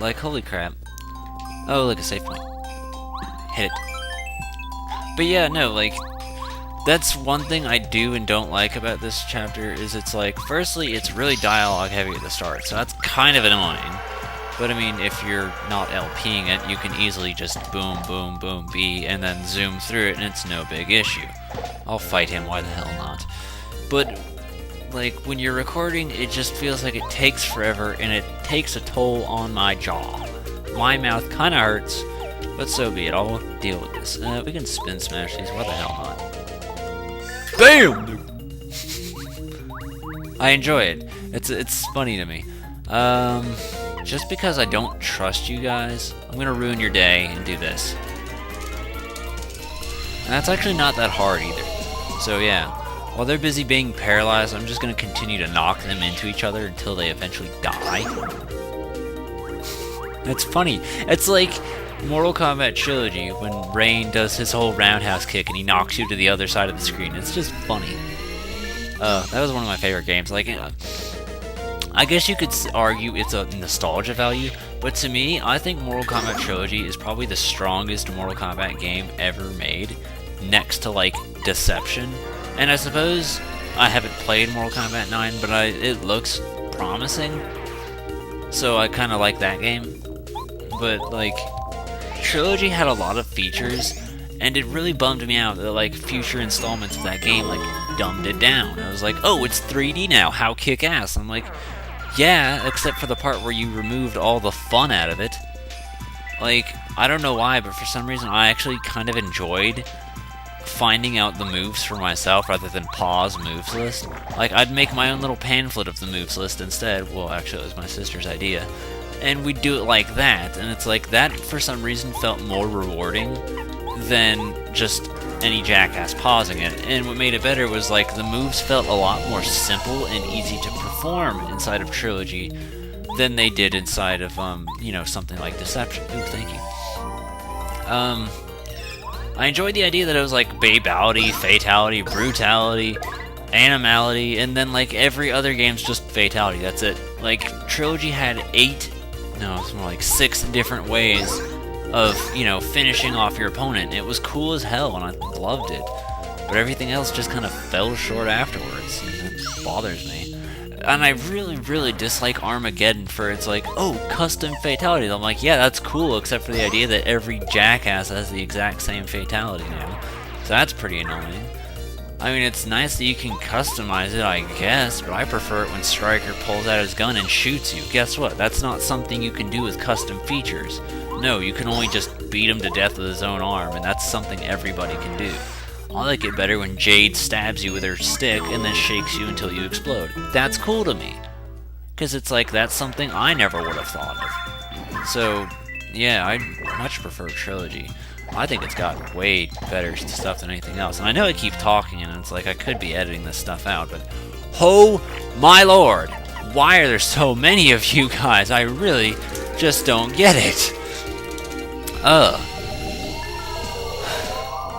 Like, holy crap. Oh, look, a safe point. Hit it. But yeah, no, like, that's one thing I do and don't like about this chapter, is it's like, firstly, it's really dialogue heavy at the start, so that's kind of annoying. But I mean, if you're not LPing it, you can easily just boom, boom, boom, B, and then zoom through it, and it's no big issue. I'll fight him, why the hell not? But, like, when you're recording, it just feels like it takes forever, and it takes a toll on my jaw. My mouth kinda hurts, but so be it, I'll deal with this. We can spin smash these, why the hell not? BAM! I enjoy it. It's funny to me. Just because I don't trust you guys, I'm gonna ruin your day and do this. And that's actually not that hard either. So yeah, while they're busy being paralyzed, I'm just gonna continue to knock them into each other until they eventually die. That's funny. It's like Mortal Kombat Trilogy when Rain does his whole roundhouse kick and he knocks you to the other side of the screen. It's just funny. That was one of my favorite games. Like, I guess you could argue it's a nostalgia value, but to me, I think Mortal Kombat Trilogy is probably the strongest Mortal Kombat game ever made, next to, like, Deception. And I suppose I haven't played Mortal Kombat 9, but it looks promising, so I kind of like that game. But, like, Trilogy had a lot of features, and it really bummed me out that, like, future installments of that game, like, dumbed it down. I was like, oh, it's 3D now, how kick-ass. I'm like, yeah, except for the part where you removed all the fun out of it. Like, I don't know why, but for some reason I actually kind of enjoyed finding out the moves for myself rather than pause moves list. Like, I'd make my own little pamphlet of the moves list instead. Well, actually, it was my sister's idea. And we'd do it like that, and it's like, that for some reason felt more rewarding than just any jackass pausing it. And what made it better was, like, the moves felt a lot more simple and easy to perform inside of Trilogy than they did inside of, you know, something like Deception. Ooh, thank you. I enjoyed the idea that it was, like, babality, fatality, brutality, animality, and then, like, every other game's just fatality, that's it. Like, Trilogy had it's more like 6 different ways of, you know, finishing off your opponent. It was cool as hell, and I loved it. But everything else just kind of fell short afterwards, and it bothers me. And I really, really dislike Armageddon for its, like, oh, custom fatalities. I'm like, yeah, that's cool, except for the idea that every jackass has the exact same fatality now. So that's pretty annoying. I mean, it's nice that you can customize it, I guess, but I prefer it when Stryker pulls out his gun and shoots you. Guess what? That's not something you can do with custom features. No, you can only just beat him to death with his own arm, and that's something everybody can do. I like it better when Jade stabs you with her stick and then shakes you until you explode. That's cool to me. Because it's like, that's something I never would have thought of. So, yeah, I much prefer Trilogy. I think it's got way better stuff than anything else. And I know I keep talking, and it's like I could be editing this stuff out, but oh my lord! Why are there so many of you guys? I really just don't get it. Well,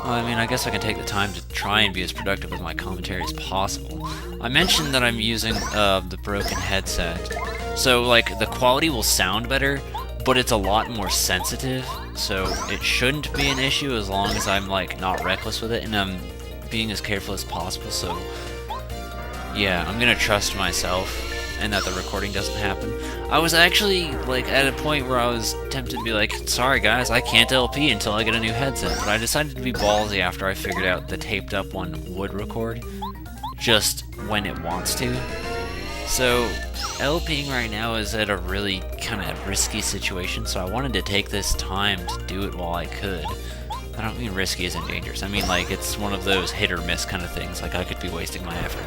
I mean, I guess I can take the time to try and be as productive with my commentary as possible. I mentioned that I'm using the broken headset, so like the quality will sound better, but it's a lot more sensitive, so it shouldn't be an issue as long as I'm, like, not reckless with it, and I'm being as careful as possible, so yeah, I'm gonna trust myself, and that the recording doesn't happen. I was actually, like, at a point where I was tempted to be like, sorry guys, I can't LP until I get a new headset, but I decided to be ballsy after I figured out the taped up one would record, just when it wants to. So, LPing right now is at a really kind of risky situation, so I wanted to take this time to do it while I could. I don't mean risky as in dangerous, I mean like it's one of those hit or miss kind of things, like I could be wasting my effort.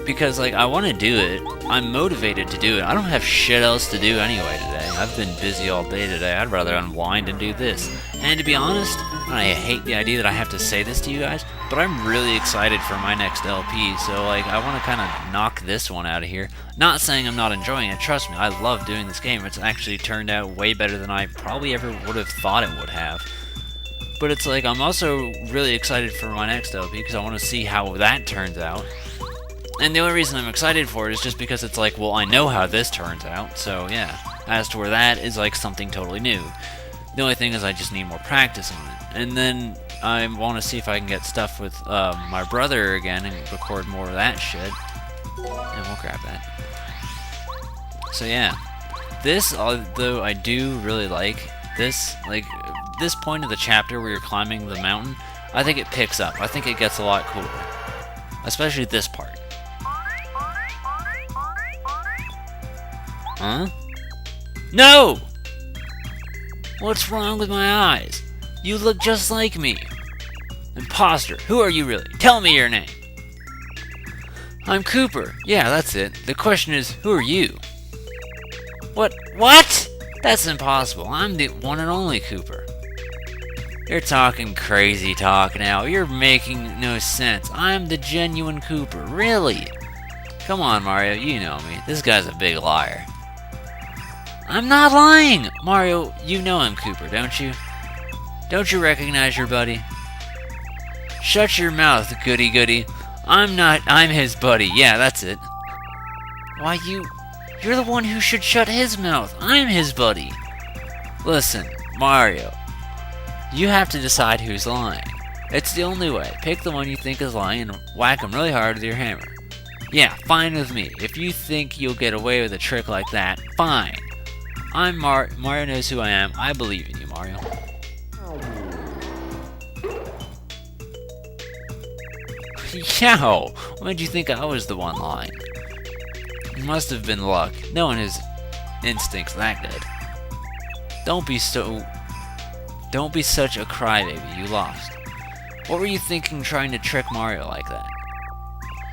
Because like I want to do it, I'm motivated to do it, I don't have shit else to do anyway today. I've been busy all day today, I'd rather unwind and do this. And to be honest, I hate the idea that I have to say this to you guys, but I'm really excited for my next LP, so like I want to kind of knock this one out of here. Not saying I'm not enjoying it, trust me, I love doing this game. It's actually turned out way better than I probably ever would have thought it would have. But it's like I'm also really excited for my next LP because I want to see how that turns out. And the only reason I'm excited for it is just because it's like, well, I know how this turns out, so yeah. As to where that is like something totally new. The only thing is I just need more practice on it. And then I want to see if I can get stuff with my brother again and record more of that shit. And we'll grab that. So yeah. This, although I do really like this point of the chapter where you're climbing the mountain, I think it picks up. I think it gets a lot cooler. Especially this part. Huh? No! What's wrong with my eyes? You look just like me. Imposter, who are you really? Tell me your name. I'm Cooper. Yeah, that's it. The question is, who are you? What? That's impossible. I'm the one and only Cooper. You're talking crazy talk now. You're making no sense. I'm the genuine Cooper. Really? Come on, Mario. You know me. This guy's a big liar. I'm not lying! Mario, you know I'm Cooper, don't you? Don't you recognize your buddy? Shut your mouth, goody-goody. I'm his buddy. Yeah, that's it. Why, you're the one who should shut his mouth. I'm his buddy. Listen, Mario, you have to decide who's lying. It's the only way. Pick the one you think is lying and whack him really hard with your hammer. Yeah, fine with me. If you think you'll get away with a trick like that, fine. I'm Mario knows who I am. I believe in you, Mario. Yow! Why did you think I was the one lying? It must have been luck. No one has instincts that good. Don't be such a crybaby. You lost. What were you thinking trying to trick Mario like that?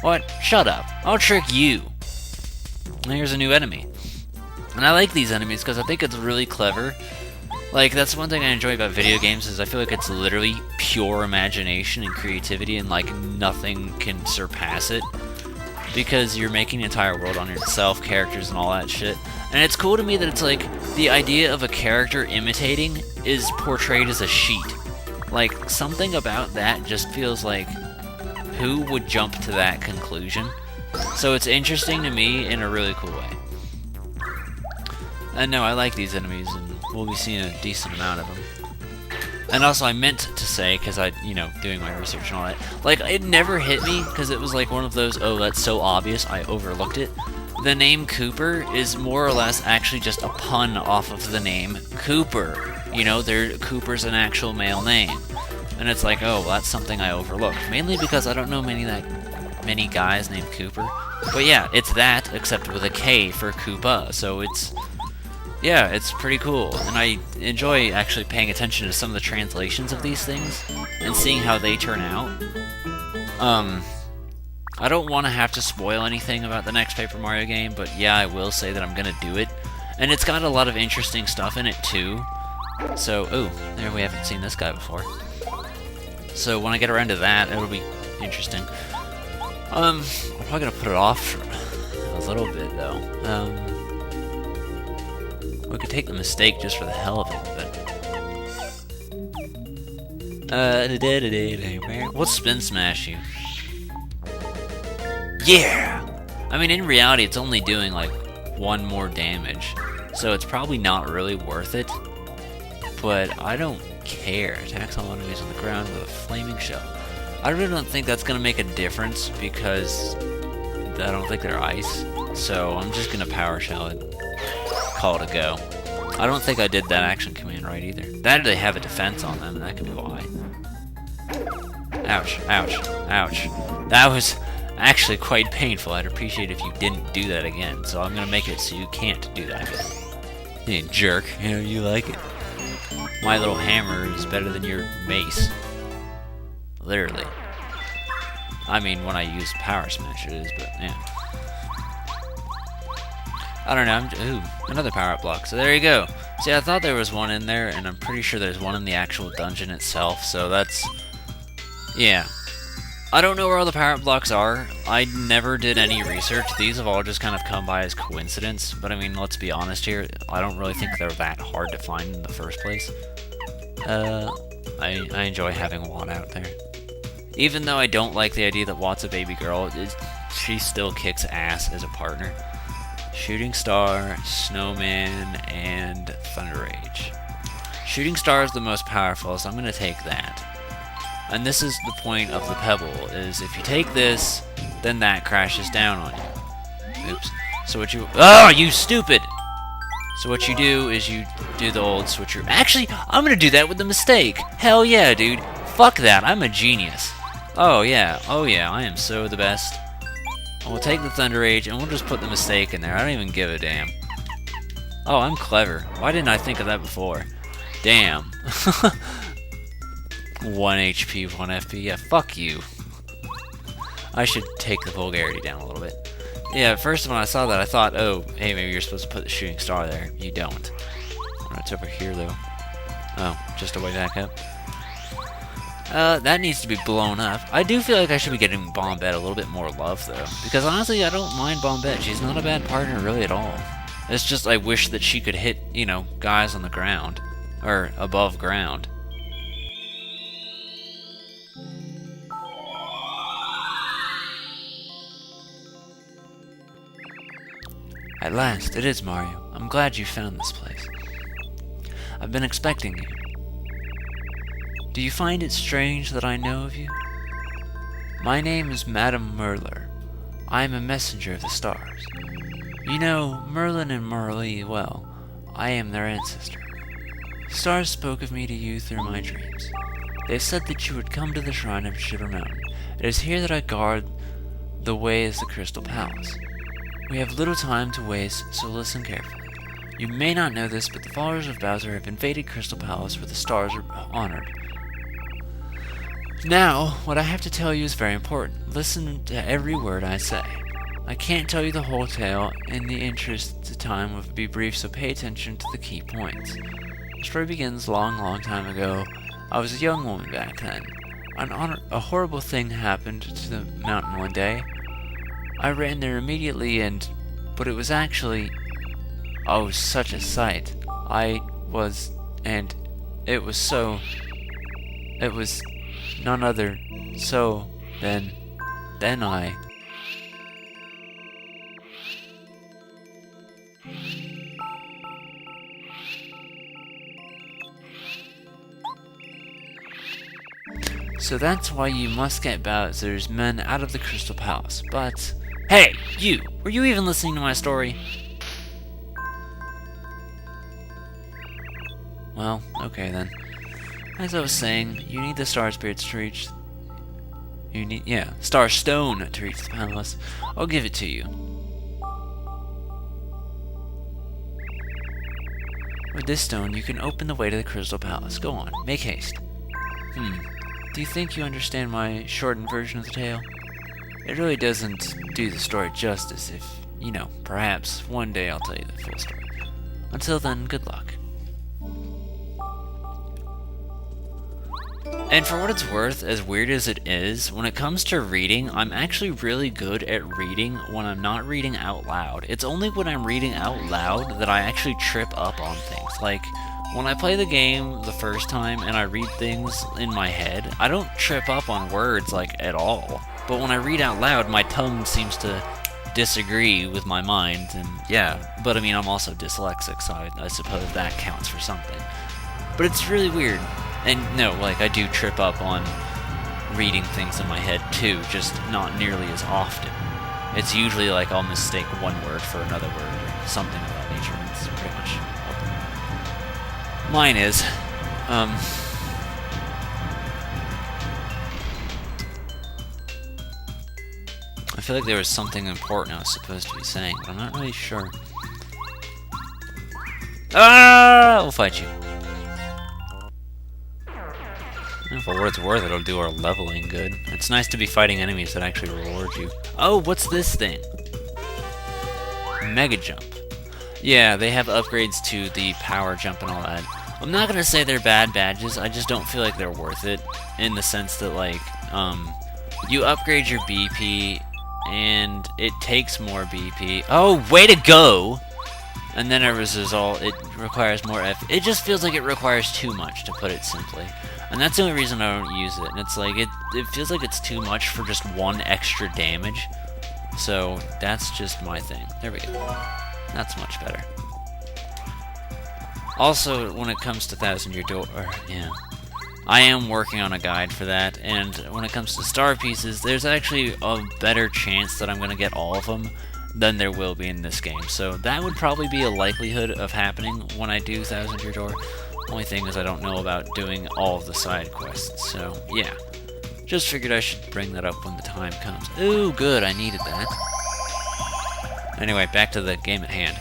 What? Shut up. I'll trick you. And here's a new enemy. And I like these enemies because I think it's really clever. Like, that's one thing I enjoy about video games is I feel like it's literally pure imagination and creativity and, like, nothing can surpass it. Because you're making an entire world on yourself, characters and all that shit. And it's cool to me that it's like, the idea of a character imitating is portrayed as a sheet. Like, something about that just feels like, who would jump to that conclusion? So it's interesting to me in a really cool way. And no, I like these enemies, and we'll be seeing a decent amount of them. And also, I meant to say, because doing my research and all that, like, it never hit me, because it was like one of those, oh, that's so obvious, I overlooked it. The name Cooper is more or less actually just a pun off of the name Cooper. You know, Cooper's an actual male name. And it's like, oh, well, that's something I overlooked. Mainly because I don't know many guys named Cooper. But yeah, it's that, except with a K for Koopa, so it's... Yeah, it's pretty cool, and I enjoy actually paying attention to some of the translations of these things, and seeing how they turn out. I don't want to have to spoil anything about the next Paper Mario game, but yeah, I will say that I'm gonna do it. And it's got a lot of interesting stuff in it, too. So, ooh, there we haven't seen this guy before. So when I get around to that, it'll be interesting. I'm probably gonna put it off for a little bit, though. We could take the mistake just for the hell of it, but... We'll spin smash you. Yeah! I mean, in reality, it's only doing, like, 1 more damage. So it's probably not really worth it. But I don't care. Attacks all enemies on the ground with a flaming shell. I really don't think that's gonna make a difference, because I don't think they're ice. So I'm just gonna power shell it. Call it a go. I don't think I did that action command right either. That or they have a defense on them, and that could be why. Ouch, ouch, ouch. That was actually quite painful. I'd appreciate if you didn't do that again, so I'm gonna make it so you can't do that again. Hey, jerk, you like it. My little hammer is better than your mace. Literally. I mean, when I use Power Smash it is, but yeah. I don't know, ooh, another power-up block, so there you go. See, I thought there was one in there, and I'm pretty sure there's one in the actual dungeon itself, so that's... Yeah. I don't know where all the power-up blocks are. I never did any research. These have all just kind of come by as coincidence, but I mean, let's be honest here, I don't really think they're that hard to find in the first place. I enjoy having Watt out there. Even though I don't like the idea that Watt's a baby girl, she still kicks ass as a partner. Shooting Star, Snowman, and Thunder Rage. Shooting Star is the most powerful, so I'm going to take that. And this is the point of the Pebble, is if you take this, then that crashes down on you. Oops. So what you... Oh, you stupid! So what you do is you do the old switcher. Actually, I'm going to do that with the mistake. Hell yeah, dude. Fuck that. I'm a genius. Oh yeah, I am so the best. We'll take the Thunder Rage and we'll just put the mistake in there. I don't even give a damn. Oh, I'm clever. Why didn't I think of that before? Damn. 1 HP, 1 FP. Yeah, fuck you. I should take the vulgarity down a little bit. Yeah, at first when I saw that, I thought, oh, hey, maybe you're supposed to put the Shooting Star there. You don't. It's over here, though. Oh, just a way back up. That needs to be blown up. I do feel like I should be getting Bombette a little bit more love, though. Because honestly, I don't mind Bombette. She's not a bad partner, really, at all. It's just I wish that she could hit, you know, guys on the ground. Or above ground. At last, it is Mario. I'm glad you found this place. I've been expecting you. Do you find it strange that I know of you? My name is Madame Merler. I am a messenger of the stars. You know Merlin and Merlee well. I am their ancestor. Stars spoke of me to you through my dreams. They said that you would come to the shrine of Shiver Mountain. It is here that I guard the way as the Crystal Palace. We have little time to waste, so listen carefully. You may not know this, but the followers of Bowser have invaded Crystal Palace where the stars are honored. Now, what I have to tell you is very important. Listen to every word I say. I can't tell you the whole tale, in the interest of time would be brief, so pay attention to the key points. The story begins long time ago. I was a young woman back then. A horrible thing happened to the mountain one day. I ran there immediately but it was actually, oh, such a sight. It was none other, then I. So that's why you must get Bowser's men out of the Crystal Palace, but... Hey, you! Were you even listening to my story? Well, okay then. As I was saying, you need the Star Spirits to reach... Star Stone to reach the palace. I'll give it to you. With this stone, you can open the way to the Crystal Palace. Go on, make haste. Do you think you understand my shortened version of the tale? It really doesn't do the story justice if, you know, perhaps one day I'll tell you the full story. Until then, good luck. And for what it's worth, as weird as it is, when it comes to reading, I'm actually really good at reading when I'm not reading out loud. It's only when I'm reading out loud that I actually trip up on things. Like, when I play the game the first time and I read things in my head, I don't trip up on words, like, at all. But when I read out loud, my tongue seems to disagree with my mind, and yeah. But I mean, I'm also dyslexic, so I suppose that counts for something. But it's really weird. And no, like, I do trip up on reading things in my head too, just not nearly as often. It's usually like I'll mistake one word for another word or something of that nature. It's pretty much what mine is. I feel like there was something important I was supposed to be saying, but I'm not really sure. Ah! We'll fight you. For what it's worth, it'll do our leveling good. It's nice to be fighting enemies that actually reward you. Oh, what's this thing? Mega Jump. Yeah, they have upgrades to the power jump and all that. I'm not gonna say they're bad badges, I just don't feel like they're worth it. In the sense that, like, you upgrade your BP, and it takes more BP. Oh, way to go! And then as a result, it requires more F. It just feels like it requires too much, to put it simply. And that's the only reason I don't use it. And it's like, it feels like it's too much for just one extra damage. So that's just my thing. There we go. That's much better. Also, when it comes to Thousand Year Door, yeah, I am working on a guide for that, and when it comes to star pieces, there's actually a better chance that I'm going to get all of them than there will be in this game. So that would probably be a likelihood of happening when I do Thousand Year Door. Only thing is I don't know about doing all of the side quests, so yeah. Just figured I should bring that up when the time comes. Ooh, good, I needed that. Anyway, back to the game at hand.